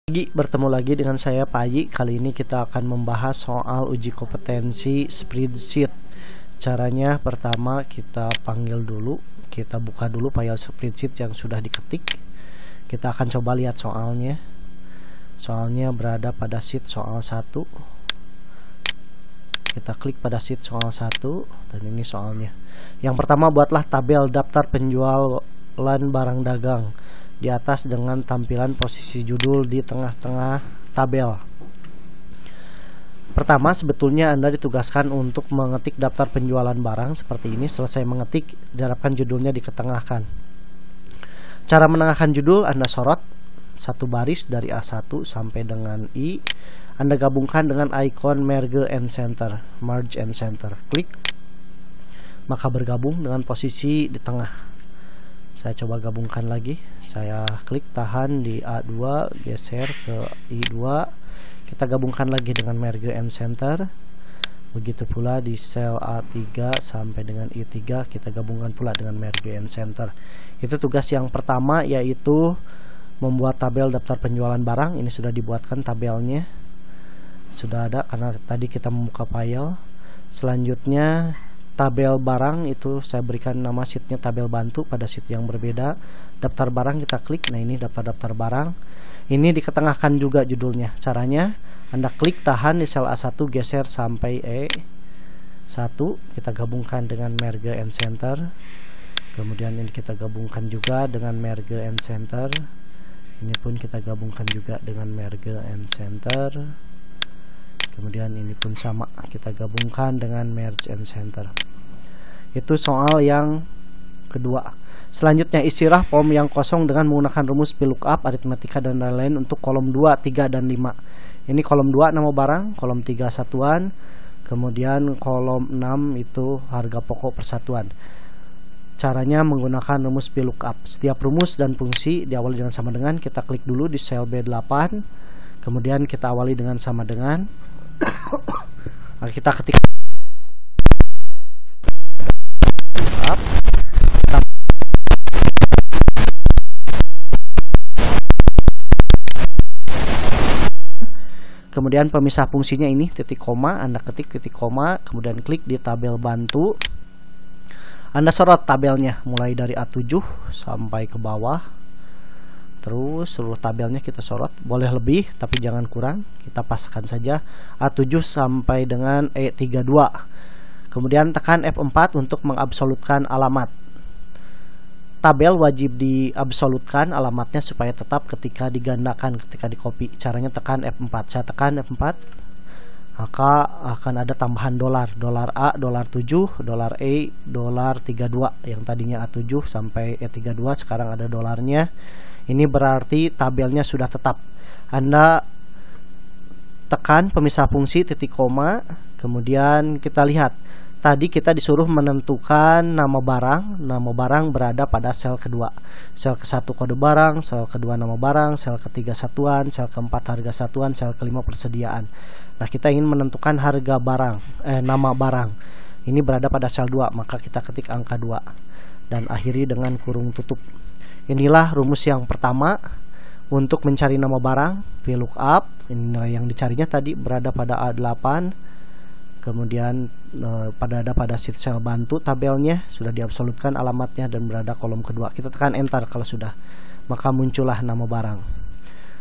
Bertemu lagi dengan saya Payi. Kali ini kita akan membahas soal uji kompetensi spreadsheet. Caranya pertama kita panggil dulu, kita buka dulu file spreadsheet yang sudah diketik. Kita akan coba lihat soalnya. Soalnya berada pada sheet soal 1. Kita klik pada sheet soal 1 dan ini soalnya. Yang pertama, buatlah tabel daftar penjualan barang dagang di atas dengan tampilan posisi judul di tengah-tengah tabel. Pertama, sebetulnya Anda ditugaskan untuk mengetik daftar penjualan barang seperti ini. Selesai mengetik, diharapkan judulnya diketengahkan. Cara menengahkan judul, Anda sorot satu baris dari A1 sampai dengan I. Anda gabungkan dengan ikon Merge and Center, Merge and Center. Klik, maka bergabung dengan posisi di tengah. Saya coba gabungkan lagi. Saya klik, tahan di A2, geser ke I2. Kita gabungkan lagi dengan Merge and Center. Begitu pula di sel A3 sampai dengan I3, kita gabungkan pula dengan Merge and Center. Itu tugas yang pertama, yaitu membuat tabel daftar penjualan barang. Ini sudah dibuatkan tabelnya. Sudah ada karena tadi kita membuka file. Selanjutnya tabel barang itu saya berikan nama sheetnya tabel bantu pada sheet yang berbeda. Daftar barang kita klik. Nah, ini daftar barang. Ini diketengahkan juga judulnya. Caranya Anda klik, tahan di sel A1, geser sampai E1. Kita gabungkan dengan Merge and Center. Kemudian ini kita gabungkan juga dengan Merge and Center. Ini pun kita gabungkan juga dengan Merge and Center. Kemudian ini pun sama, kita gabungkan dengan Merge and Center. Itu soal yang kedua. Selanjutnya, isilah form yang kosong dengan menggunakan rumus VLOOKUP, aritmatika, dan lain-lain untuk kolom 2, 3, dan 5. Ini kolom 2 nama barang, kolom 3 satuan, kemudian kolom 6 itu harga pokok persatuan. Caranya menggunakan rumus VLOOKUP. Setiap rumus dan fungsi diawali dengan sama dengan. Kita klik dulu di sel B8, kemudian kita awali dengan sama dengan. Kita ketik kemudian pemisah fungsinya ini titik koma. Anda ketik titik koma, kemudian klik di tabel bantu. Anda sorot tabelnya mulai dari A7 sampai ke bawah. Terus seluruh tabelnya kita sorot. Boleh lebih tapi jangan kurang. Kita paskan saja A7 sampai dengan E32. Kemudian tekan F4 untuk mengabsolutkan alamat. Tabel wajib diabsolutkan alamatnya supaya tetap ketika digandakan, ketika di copy. Caranya tekan F4. Saya tekan F4, maka akan ada tambahan dolar. Dolar A, dolar 7, dolar E, dolar 32. Yang tadinya A7 sampai E32 sekarang ada dolarnya. Ini berarti tabelnya sudah tetap. Anda tekan pemisah fungsi titik koma. Kemudian kita lihat, tadi kita disuruh menentukan nama barang. Nama barang berada pada sel kedua. Sel ke-1 kode barang, sel kedua nama barang, sel ketiga satuan, sel keempat harga satuan, sel kelima persediaan. Nah, kita ingin menentukan harga barang, nama barang. Ini berada pada sel 2, maka kita ketik angka 2 dan akhiri dengan kurung tutup. Inilah rumus yang pertama untuk mencari nama barang, VLOOKUP. Ini yang dicarinya tadi berada pada A8. Kemudian pada sheet sel bantu tabelnya sudah diabsolutkan alamatnya dan berada kolom kedua. Kita tekan enter kalau sudah, maka muncullah nama barang.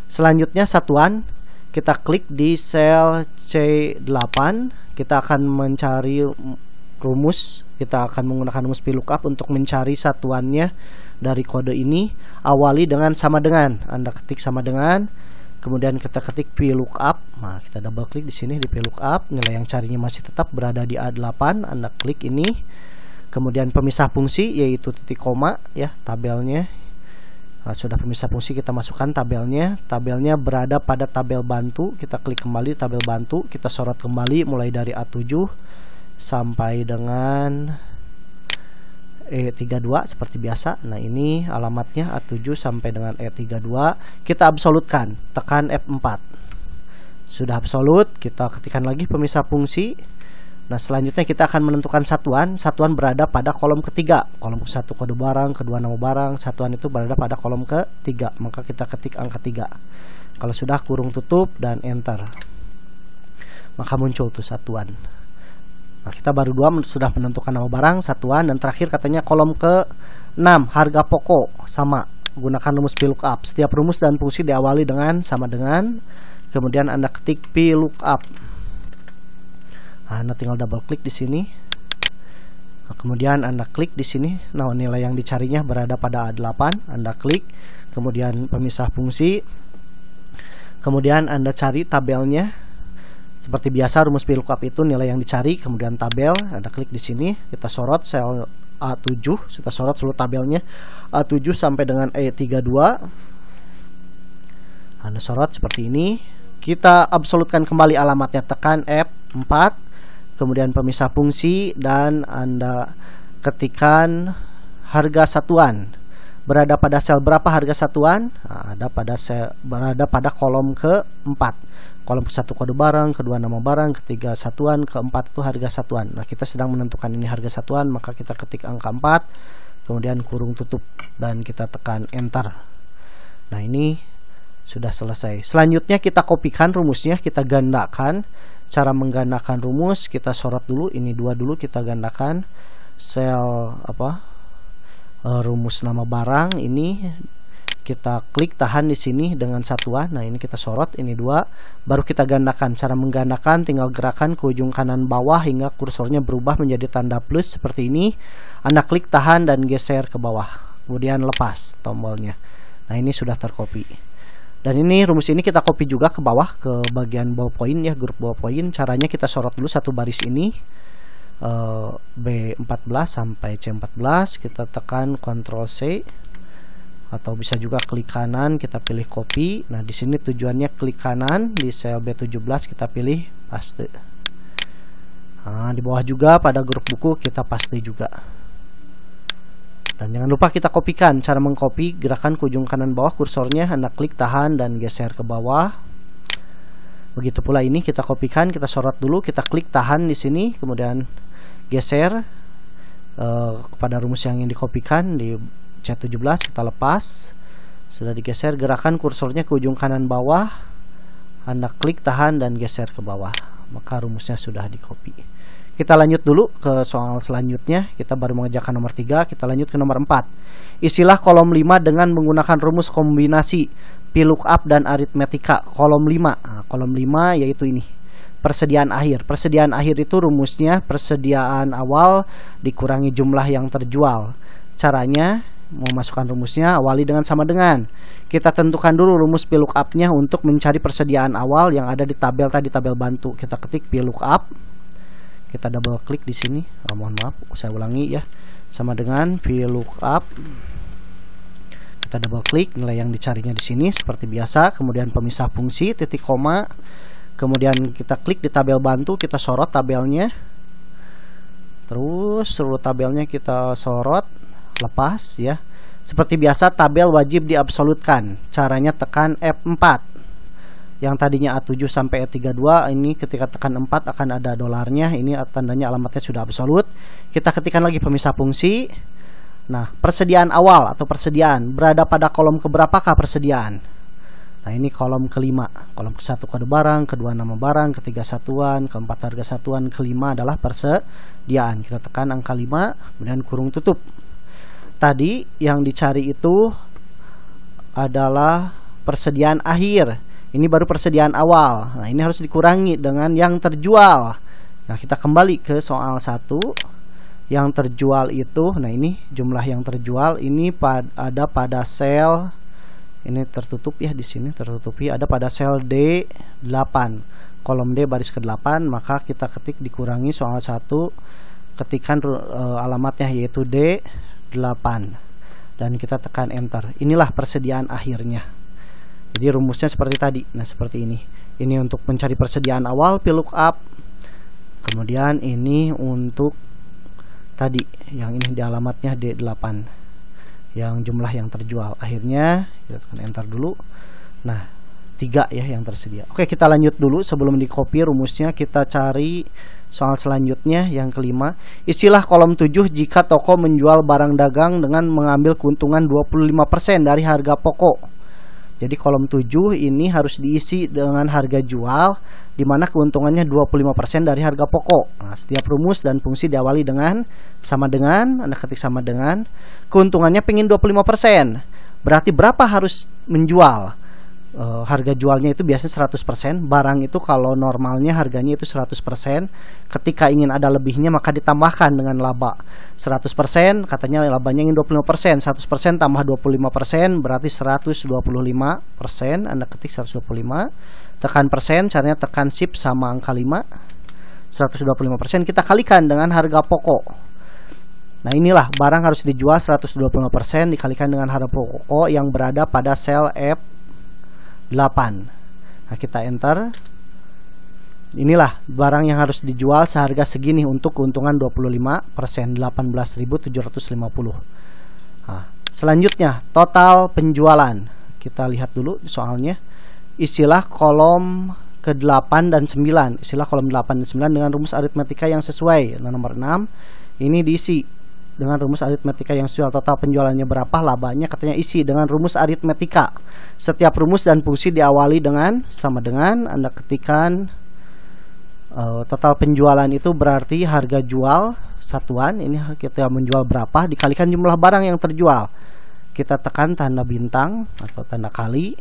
Selanjutnya satuan, kita klik di sel C8. Kita akan mencari rumus. Kita akan menggunakan rumus VLOOKUP untuk mencari satuannya dari kode ini. Awali dengan sama dengan. Anda ketik sama dengan, kemudian kita ketik VLOOKUP. Nah, kita double klik di sini di VLOOKUP. Nilai yang carinya masih tetap berada di A8. Anda klik ini. Kemudian pemisah fungsi yaitu titik koma ya, tabelnya. Nah, sudah pemisah fungsi, kita masukkan tabelnya. Tabelnya berada pada tabel bantu. Kita klik kembali tabel bantu. Kita sorot kembali mulai dari A7 sampai dengan E32 seperti biasa. Nah, ini alamatnya A7 sampai dengan E32. Kita absolutkan, tekan F4. Sudah absolut, kita ketikkan lagi pemisah fungsi. Nah, selanjutnya kita akan menentukan satuan. Satuan berada pada kolom ketiga. Kolom ke-1 kode barang, kedua nama barang. Satuan itu berada pada kolom ketiga. Maka kita ketik angka 3. Kalau sudah, kurung tutup dan enter. Maka muncul tuh satuan. Nah, kita baru sudah menentukan nama barang, satuan, dan terakhir katanya kolom ke-6 harga pokok. Sama, gunakan rumus VLOOKUP. Setiap rumus dan fungsi diawali dengan sama dengan, kemudian Anda ketik VLOOKUP. Nah, Anda tinggal double klik di sini. Nah, kemudian Anda klik di sini. Nah, nilai yang dicarinya berada pada A8. Anda klik, kemudian pemisah fungsi. Kemudian Anda cari tabelnya. Seperti biasa rumus VLOOKUP itu nilai yang dicari, kemudian tabel. Anda klik di sini. Kita sorot sel A7. Kita sorot seluruh tabelnya A7 sampai dengan E32. Anda sorot seperti ini. Kita absolutkan kembali alamatnya, tekan F4. Kemudian pemisah fungsi dan Anda ketikkan harga satuan. Berada pada sel berapa harga satuan? Nah, berada pada kolom ke-4. Kolom ke-1 kode barang, kedua nama barang, ketiga satuan, ke-4 itu harga satuan. Nah, kita sedang menentukan ini harga satuan, maka kita ketik angka 4, kemudian kurung tutup dan kita tekan enter. Nah, ini sudah selesai. Selanjutnya kita kopikan rumusnya, kita gandakan. Cara menggandakan rumus, kita sorot dulu, ini 2 dulu, kita gandakan sel rumus nama barang ini, kita klik tahan di sini dengan satuan. Nah, ini kita sorot, ini 2, baru kita gandakan. Cara menggandakan tinggal gerakan ke ujung kanan bawah hingga kursornya berubah menjadi tanda plus seperti ini. Anda klik tahan dan geser ke bawah, kemudian lepas tombolnya. Nah, ini sudah tercopy. Dan ini rumus ini kita copy juga ke bawah ke bagian ballpoint ya, grup ballpoint. Caranya kita sorot dulu satu baris ini, B14 sampai C14. Kita tekan Ctrl C, atau bisa juga klik kanan kita pilih copy. Nah, di sini tujuannya klik kanan di sel B17 kita pilih paste. Nah, di bawah juga pada grup buku kita paste juga. Dan jangan lupa kita kopikan. Cara mengcopy, gerakan ke ujung kanan bawah kursornya, Anda klik tahan dan geser ke bawah. Begitu pula ini kita kopikan, kita sorot dulu, kita klik tahan di sini, kemudian geser kepada rumus yang ingin dikopikan di C17, kita lepas. Sudah digeser, gerakan kursornya ke ujung kanan bawah, Anda klik tahan dan geser ke bawah, maka rumusnya sudah dikopi. Kita lanjut dulu ke soal selanjutnya. Kita baru mengerjakan nomor 3, kita lanjut ke nomor 4. Isilah kolom 5 dengan menggunakan rumus kombinasi VLOOKUP dan aritmetika. Kolom 5. Nah, kolom 5 yaitu ini, persediaan akhir. Persediaan akhir itu rumusnya persediaan awal dikurangi jumlah yang terjual. Caranya, mau masukkan rumusnya, awali dengan sama dengan. Kita tentukan dulu rumus VLOOKUP-nya untuk mencari persediaan awal yang ada di tabel tadi, tabel bantu. Kita ketik VLOOKUP. Kita double klik di sini. Mohon maaf, saya ulangi ya. Sama dengan VLOOKUP. Kita double klik, nilai yang dicarinya di sini seperti biasa. Kemudian pemisah fungsi, titik koma. Kemudian kita klik di tabel bantu, kita sorot tabelnya. Terus seluruh tabelnya kita sorot, lepas ya. Seperti biasa tabel wajib diabsolutkan. Caranya tekan F4. Yang tadinya A7 sampai E32, ini ketika tekan 4 akan ada dolarnya. Ini tandanya alamatnya sudah absolut. Kita ketikkan lagi pemisah fungsi. Nah, persediaan awal atau persediaan berada pada kolom keberapakah persediaan? Nah, ini kolom kelima. Kolom ke-1 kode barang, kedua nama barang, ketiga satuan, keempat harga satuan, kelima adalah persediaan. Kita tekan angka 5, kemudian kurung tutup. Tadi yang dicari itu adalah persediaan akhir. Ini baru persediaan awal. Nah, ini harus dikurangi dengan yang terjual. Nah, kita kembali ke soal 1. Yang terjual itu, nah ini jumlah yang terjual ini ada pada sel, ini tertutup ya, di sini tertutupi, ada pada sel D8, kolom D baris ke-8. Maka kita ketik dikurangi soal 1, ketikkan alamatnya yaitu D8 dan kita tekan enter. Inilah persediaan akhirnya. Jadi rumusnya seperti tadi. Nah, seperti ini. Ini untuk mencari persediaan awal VLOOKUP. Kemudian ini untuk tadi yang ini di alamatnya D8. Yang jumlah yang terjual. Akhirnya kita tekan enter dulu. Nah, 3 ya yang tersedia. Oke, kita lanjut dulu sebelum di copy rumusnya. Kita cari soal selanjutnya yang kelima. Istilah kolom 7 jika toko menjual barang dagang dengan mengambil keuntungan 25% dari harga pokok. Jadi kolom 7 ini harus diisi dengan harga jual, di mana keuntungannya 25% dari harga pokok. Nah, setiap rumus dan fungsi diawali dengan sama dengan, Anda ketik sama dengan, keuntungannya pengen 25%. Berarti berapa harus menjual? Harga jualnya itu biasanya 100%. Barang itu kalau normalnya harganya itu 100%. Ketika ingin ada lebihnya maka ditambahkan dengan laba 100%. Katanya labanya ingin 25%. 100% tambah 25% berarti 125%. Anda ketik 125. Tekan persen, caranya tekan shift sama angka 5. 125% kita kalikan dengan harga pokok. Nah, inilah barang harus dijual 125% dikalikan dengan harga pokok yang berada pada sel F8. Nah, kita enter. Inilah barang yang harus dijual seharga segini untuk keuntungan 25%, 18.750. Nah, selanjutnya total penjualan. Kita lihat dulu soalnya. Istilah kolom ke-8 dan 9. Istilah kolom 8 dan 9 dengan rumus aritmetika yang sesuai. Nah, nomor 6 ini diisi dengan rumus aritmetika yang sesuai. Total penjualannya berapa, labanya katanya isi dengan rumus aritmetika. Setiap rumus dan fungsi diawali dengan sama dengan. Anda ketikkan total penjualan itu berarti harga jual satuan. Ini kita menjual berapa dikalikan jumlah barang yang terjual. Kita tekan tanda bintang atau tanda kali.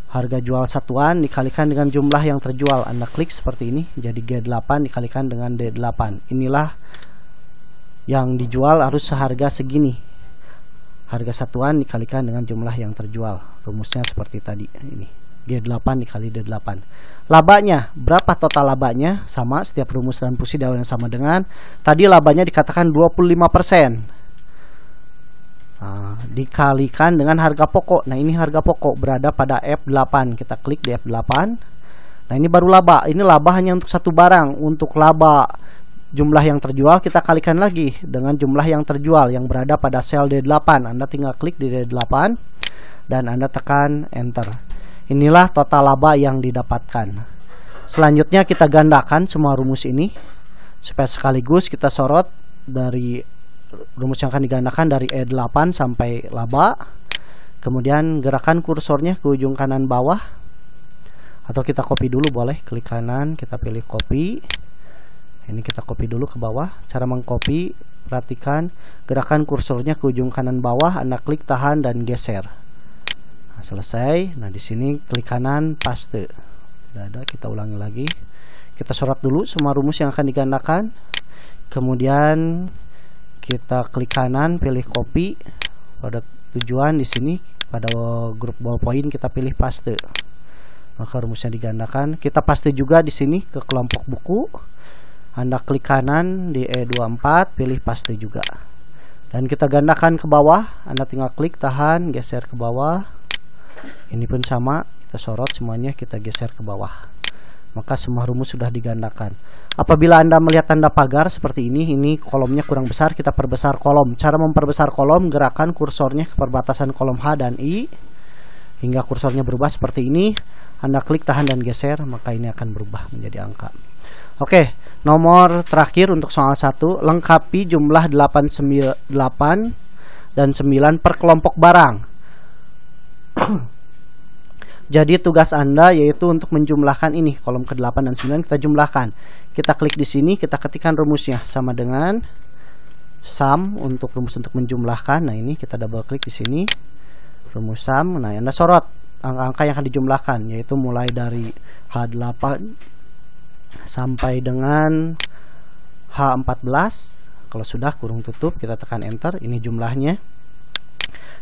Harga jual satuan dikalikan dengan jumlah yang terjual. Anda klik seperti ini. Jadi G8 dikalikan dengan D8. Inilah yang dijual harus seharga segini. Harga satuan dikalikan dengan jumlah yang terjual. Rumusnya seperti tadi. Ini G8 dikali D8. Labanya, berapa total labanya? Sama, setiap rumus dan fungsi yang sama dengan tadi. Labanya dikatakan 25%. Nah, dikalikan dengan harga pokok. Nah, ini harga pokok berada pada F8. Kita klik di F8. Nah, ini baru laba. Ini laba hanya untuk satu barang. Untuk laba jumlah yang terjual kita kalikan lagi dengan jumlah yang terjual yang berada pada sel D8. Anda tinggal klik di D8 dan Anda tekan enter. Inilah total laba yang didapatkan. Selanjutnya kita gandakan semua rumus ini supaya sekaligus kita sorot dari rumus yang akan digandakan dari E8 sampai laba. Kemudian gerakan kursornya ke ujung kanan bawah, atau kita copy dulu boleh. Klik kanan, kita pilih copy. Ini kita copy dulu ke bawah. Cara mengcopy, perhatikan gerakan kursornya ke ujung kanan bawah. Anda klik tahan dan geser. Nah, selesai. Nah, di sini klik kanan paste. Tidak ada, kita ulangi lagi. Kita sorot dulu semua rumus yang akan digandakan. Kemudian kita klik kanan, pilih copy. Pada tujuan di sini pada grup ballpoint kita pilih paste. Maka rumusnya digandakan. Kita paste juga di sini ke kelompok buku. Anda klik kanan di E24, pilih paste juga. Dan kita gandakan ke bawah. Anda tinggal klik, tahan, geser ke bawah. Ini pun sama, kita sorot semuanya, kita geser ke bawah. Maka semua rumus sudah digandakan. Apabila Anda melihat tanda pagar seperti ini kolomnya kurang besar, kita perbesar kolom. Cara memperbesar kolom, gerakan kursornya ke perbatasan kolom H dan I hingga kursornya berubah seperti ini. Anda klik, tahan, dan geser, maka ini akan berubah menjadi angka. Oke, nomor terakhir untuk soal 1, lengkapi jumlah 8 dan 9 per kelompok barang. Jadi tugas Anda yaitu untuk menjumlahkan ini, kolom ke-8 dan 9 kita jumlahkan. Kita klik di sini, kita ketikkan rumusnya sama dengan sum untuk rumus untuk menjumlahkan. Nah, ini kita double klik di sini. Rumus sum. Nah, Anda sorot angka-angka yang akan dijumlahkan yaitu mulai dari H8 sampai dengan H14. Kalau sudah, kurung tutup, kita tekan enter. Ini jumlahnya.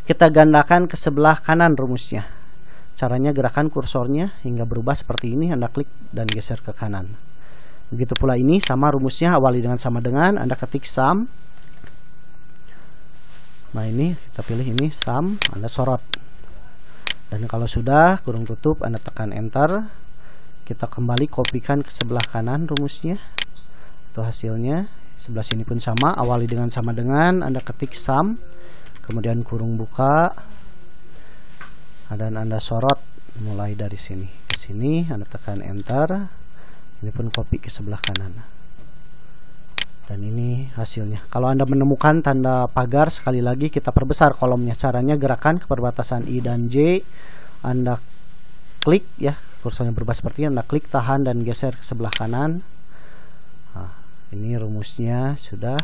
Kita gandakan ke sebelah kanan rumusnya. Caranya gerakan kursornya hingga berubah seperti ini. Anda klik dan geser ke kanan. Begitu pula ini, sama rumusnya, awali dengan sama dengan. Anda ketik sum. Nah, ini kita pilih ini sum. Anda sorot. Dan kalau sudah, kurung tutup, Anda tekan enter. Kita kembali kopikan ke sebelah kanan rumusnya atau hasilnya. Sebelah sini pun sama, awali dengan sama dengan. Anda ketik sum, kemudian kurung buka, dan Anda sorot mulai dari sini ke sini, Anda tekan enter. Ini pun copy ke sebelah kanan. Dan ini hasilnya. Kalau Anda menemukan tanda pagar, sekali lagi kita perbesar kolomnya. Caranya gerakan ke perbatasan I dan J, Anda klik ya, kursornya berubah seperti ini, Anda klik, tahan dan geser ke sebelah kanan. Nah, ini rumusnya sudah.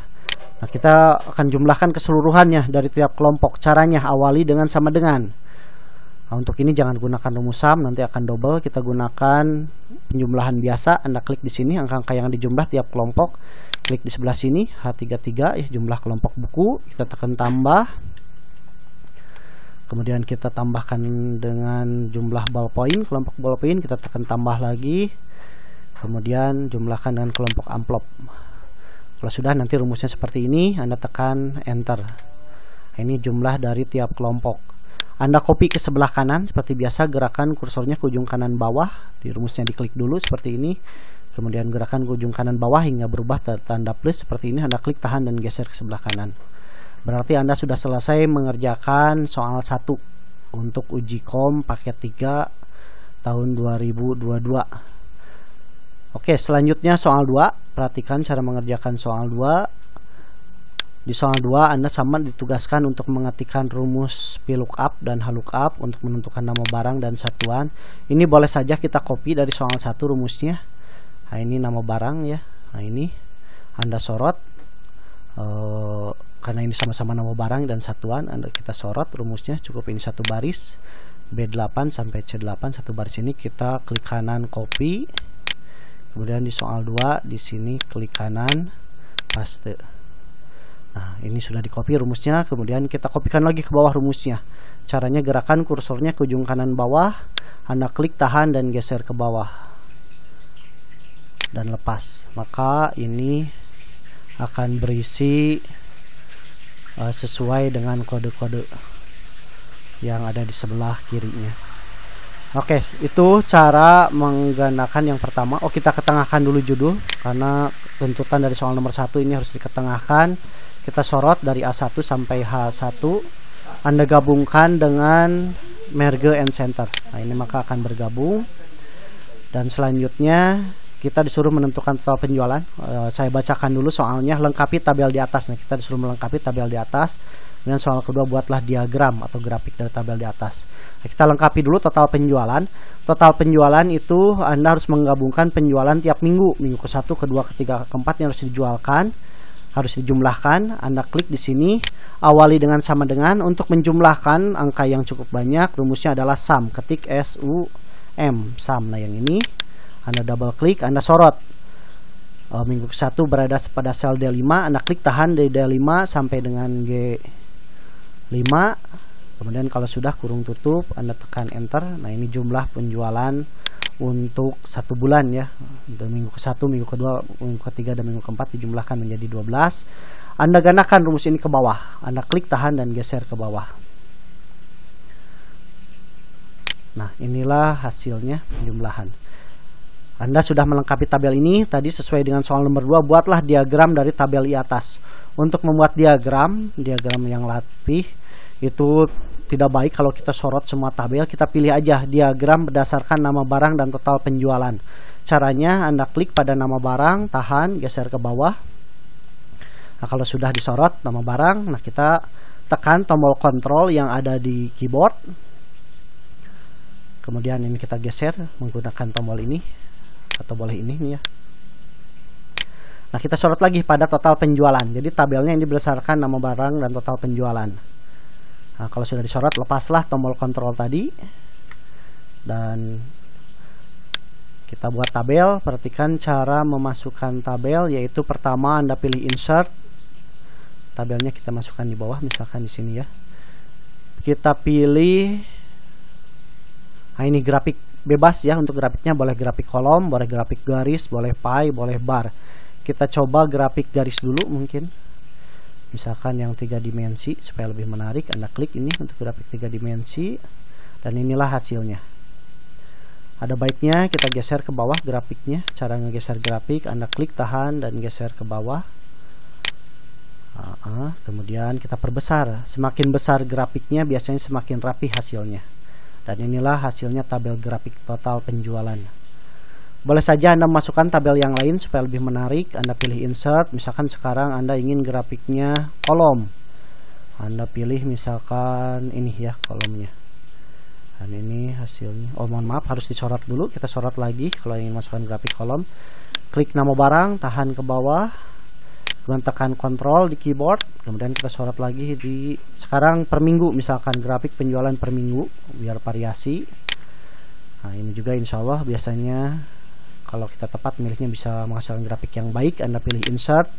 Nah, kita akan jumlahkan keseluruhannya dari tiap kelompok. Caranya awali dengan sama dengan. Nah, untuk ini jangan gunakan rumus sum, nanti akan double. Kita gunakan penjumlahan biasa. Anda klik di sini angka-angka yang dijumlah tiap kelompok. Klik di sebelah sini H33 ya, jumlah kelompok buku. Kita tekan tambah. Kemudian kita tambahkan dengan jumlah ballpoint, kelompok ballpoint, kita tekan tambah lagi. Kemudian jumlahkan dengan kelompok amplop. Kalau sudah, nanti rumusnya seperti ini, Anda tekan enter. Ini jumlah dari tiap kelompok. Anda copy ke sebelah kanan seperti biasa, gerakan kursornya ke ujung kanan bawah. Di rumusnya diklik dulu seperti ini. Kemudian gerakan ke ujung kanan bawah hingga berubah tanda plus seperti ini. Anda klik, tahan dan geser ke sebelah kanan. Berarti Anda sudah selesai mengerjakan soal 1 untuk uji kom paket 3 tahun 2022. Oke, selanjutnya soal 2. Perhatikan cara mengerjakan soal 2. Di soal 2 Anda sama ditugaskan untuk mengetikkan rumus VLOOKUP dan HLOOKUP untuk menentukan nama barang dan satuan. Ini boleh saja kita copy dari soal 1 rumusnya. Nah, ini nama barang ya. Nah, ini Anda sorot. Karena ini sama-sama nama barang dan satuan, kita sorot rumusnya, cukup ini satu baris, B8 sampai C8 satu baris. Ini kita klik kanan copy. Kemudian di soal 2 di sini klik kanan paste. Nah, ini sudah di copy rumusnya. Kemudian kita kopikan lagi ke bawah rumusnya. Caranya gerakan kursornya ke ujung kanan bawah, Anda klik, tahan dan geser ke bawah dan lepas. Maka ini akan berisi sesuai dengan kode-kode yang ada di sebelah kirinya. Oke, itu cara menggunakan yang pertama. Oh, kita ketengahkan dulu judul karena tuntutan dari soal nomor 1 ini harus diketengahkan. Kita sorot dari A1 sampai H1. Anda gabungkan dengan merge and center. Nah, ini maka akan bergabung. Dan selanjutnya kita disuruh menentukan total penjualan. Saya bacakan dulu soalnya, lengkapi tabel di atas. Nah, kita disuruh melengkapi tabel di atas. Kemudian soal kedua, buatlah diagram atau grafik dari tabel di atas. Nah, kita lengkapi dulu total penjualan. Total penjualan itu Anda harus menggabungkan penjualan tiap minggu. Minggu ke-1, ke-2, ke-3, ke-4 yang harus dijualkan, harus dijumlahkan. Anda klik di sini, awali dengan sama dengan. Untuk menjumlahkan angka yang cukup banyak, rumusnya adalah sum. Ketik SUM, sum. Nah, yang ini Anda double klik, Anda sorot. Minggu ke-1 berada pada sel D5, Anda klik, tahan dari D5 sampai dengan G5. Kemudian kalau sudah kurung tutup, Anda tekan enter. Nah, ini jumlah penjualan untuk 1 bulan ya. Dari minggu ke-1, minggu ke-2, minggu ke-3 dan minggu ke-4 dijumlahkan menjadi 12. Anda ganakan rumus ini ke bawah. Anda klik, tahan dan geser ke bawah. Nah, inilah hasilnya penjumlahan. Anda sudah melengkapi tabel ini. Tadi sesuai dengan soal nomor 2, buatlah diagram dari tabel di atas. Untuk membuat diagram yang latih itu tidak baik kalau kita sorot semua tabel. Kita pilih aja diagram berdasarkan nama barang dan total penjualan. Caranya Anda klik pada nama barang, tahan, geser ke bawah. Nah, kalau sudah disorot nama barang, nah kita tekan tombol kontrol yang ada di keyboard. Kemudian ini kita geser menggunakan tombol ini. Atau boleh ini nih ya. Nah, kita sorot lagi pada total penjualan. Jadi tabelnya ini berdasarkan nama barang dan total penjualan. Nah, kalau sudah disorot, lepaslah tombol kontrol tadi. Dan kita buat tabel. Perhatikan cara memasukkan tabel, yaitu pertama Anda pilih insert. Tabelnya kita masukkan di bawah, misalkan di sini ya. Kita pilih, nah ini grafik. Bebas ya, untuk grafiknya boleh grafik kolom, boleh grafik garis, boleh pie, boleh bar. Kita coba grafik garis dulu mungkin. Misalkan yang 3 dimensi supaya lebih menarik. Anda klik ini untuk grafik 3 dimensi. Dan inilah hasilnya. Ada baiknya kita geser ke bawah grafiknya. Cara ngegeser grafik, Anda klik, tahan dan geser ke bawah. Kemudian kita perbesar. Semakin besar grafiknya biasanya semakin rapi hasilnya. Dan inilah hasilnya tabel grafik total penjualan. Boleh saja Anda masukkan tabel yang lain supaya lebih menarik. Anda pilih insert, misalkan sekarang Anda ingin grafiknya kolom. Anda pilih misalkan ini ya kolomnya. Dan ini hasilnya. Oh mohon maaf, harus disorot dulu. Kita sorot lagi kalau ingin masukkan grafik kolom. Klik nama barang, tahan ke bawah, kemudian tekan Ctrl di keyboard, kemudian kita sorot lagi di sekarang per minggu, misalkan grafik penjualan per minggu biar variasi. Nah ini juga insya Allah biasanya kalau kita tepat milihnya bisa menghasilkan grafik yang baik. Anda pilih insert,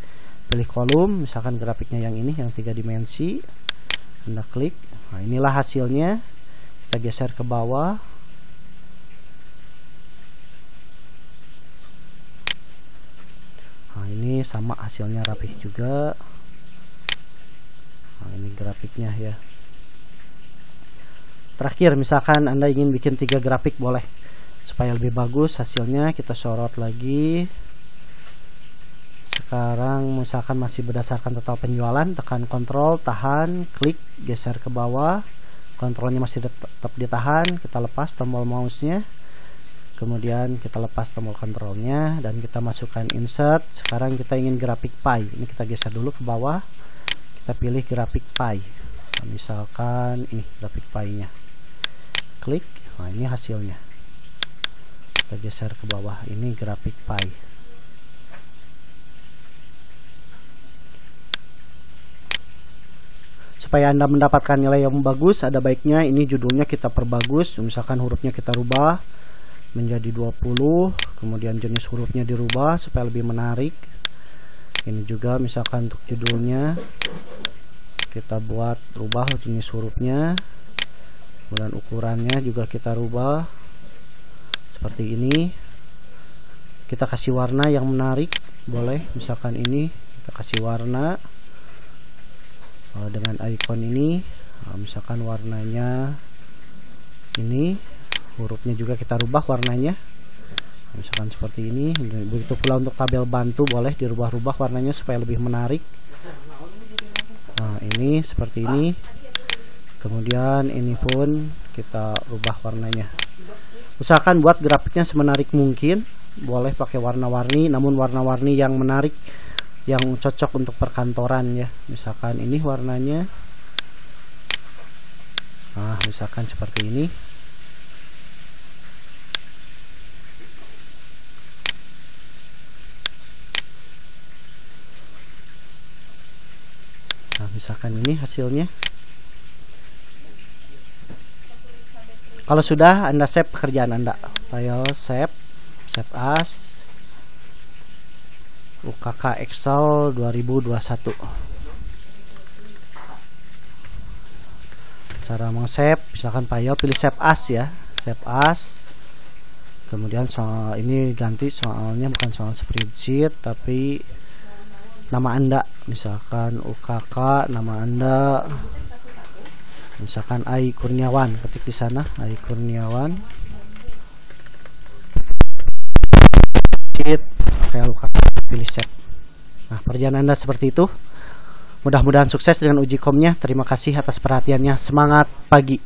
pilih kolom, misalkan grafiknya yang ini yang 3 dimensi, Anda klik. Nah inilah hasilnya. Kita geser ke bawah. Nah ini sama hasilnya rapih juga. Nah ini grafiknya ya. Terakhir misalkan Anda ingin bikin 3 grafik boleh, supaya lebih bagus hasilnya. Kita sorot lagi. Sekarang misalkan masih berdasarkan total penjualan, tekan Ctrl, tahan, klik, geser ke bawah. Kontrolnya masih tetap ditahan, kita lepas tombol mouse-nya, kemudian kita lepas tombol kontrolnya dan kita masukkan insert. Sekarang kita ingin grafik pie, ini kita geser dulu ke bawah, kita pilih grafik pie. Nah, misalkan ini grafik pie-nya, klik. Nah ini hasilnya, kita geser ke bawah, ini grafik pie. Supaya Anda mendapatkan nilai yang bagus, ada baiknya ini judulnya kita perbagus. Misalkan hurufnya kita rubah menjadi 20, kemudian jenis hurufnya dirubah supaya lebih menarik. Ini juga misalkan untuk judulnya kita buat rubah jenis hurufnya, kemudian ukurannya juga kita rubah seperti ini. Kita kasih warna yang menarik, boleh misalkan ini kita kasih warna dengan icon ini. Misalkan warnanya ini, hurufnya juga kita rubah warnanya, misalkan seperti ini. Begitu pula untuk tabel bantu, boleh dirubah-rubah warnanya supaya lebih menarik. Nah ini seperti ini. Kemudian ini pun kita rubah warnanya. Usahakan buat grafiknya semenarik mungkin. Boleh pakai warna-warni, namun warna-warni yang menarik, yang cocok untuk perkantoran ya. Misalkan ini warnanya, nah misalkan seperti ini. Nah misalkan ini hasilnya. Kalau sudah Anda save pekerjaan Anda, file save as UKK Excel 2021. Cara meng-save, misalkan file pilih save as ya, save as. Kemudian soal ini ganti, soalnya bukan soal spreadsheet tapi nama Anda, misalkan UKK, nama Anda misalkan Ai Kurniawan, ketik di sana Ai Kurniawan. File UKK, pilih save. Nah perjalanan Anda seperti itu. Mudah-mudahan sukses dengan uji komnya. Terima kasih atas perhatiannya. Semangat pagi.